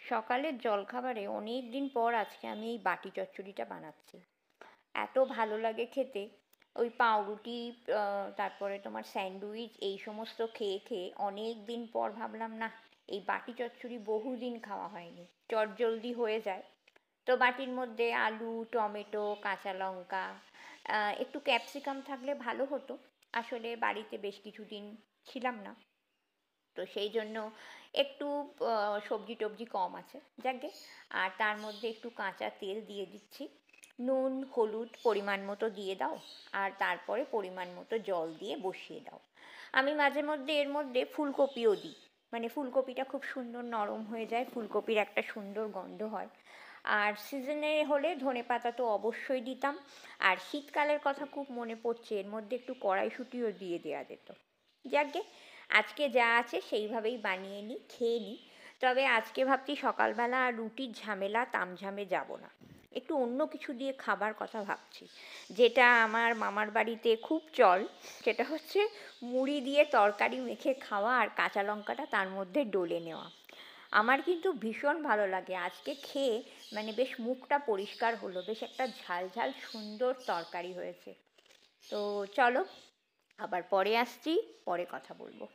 সকালের জলখাবারে অনেক দিন পর আজকে আমি এই বাটি চচ্চড়িটা বানাচ্ছি। এত ভালো লাগে খেতে। ওই পাউরুটি, তারপরে তোমার স্যান্ডউইচ এই সমস্ত খেয়ে খেয়ে অনেক দিন পর ভাবলাম না, এই বাটি চচ্চড়ি বহুদিন খাওয়া হয়নি, চটজলদি হয়ে যায়। তো বাটির মধ্যে আলু, টমেটো, কাঁচা লঙ্কা, একটু ক্যাপসিকাম থাকলে ভালো হতো। আসলে বাড়িতে বেশ কিছুদিন ছিলাম না, তো সেই জন্য একটু সবজি টবজি কম আছে যাকে। আর তার মধ্যে একটু কাঁচা তেল দিয়ে দিচ্ছি, নুন হলুদ পরিমাণ মতো দিয়ে দাও, আর তারপরে পরিমাণ মতো জল দিয়ে বসিয়ে দাও। আমি মাঝে মধ্যে এর মধ্যে ফুলকপিও দিই, মানে ফুলকপিটা খুব সুন্দর নরম হয়ে যায়, ফুলকপির একটা সুন্দর গন্ধ হয়। আর সিজনে হলে ধনেপাতা তো অবশ্যই দিতাম। আর শীতকালের কথা খুব মনে পড়ছে, এর মধ্যে একটু কড়াইশুঁটিও দিয়ে দেওয়া যেত। যাকে আজকে যা আছে সেইভাবেই বানিয়ে নিই, খেয়ে নিই। তবে আজকে ভাবছি সকালবেলা আর রুটির ঝামেলা তামঝামে যাব না, একটু অন্য কিছু দিয়ে খাবার কথা ভাবছি, যেটা আমার মামার বাড়িতে খুব চল। সেটা হচ্ছে মুড়ি দিয়ে তরকারি মেখে খাওয়া আর কাঁচা লঙ্কাটা তার মধ্যে ডলে নেওয়া। আমার কিন্তু ভীষণ ভালো লাগে। আজকে খেয়ে মানে বেশ মুখটা পরিষ্কার হলো, বেশ একটা ঝাল ঝাল সুন্দর তরকারি হয়েছে। তো চলো, আবার পরে আসছি, পরে কথা বলবো।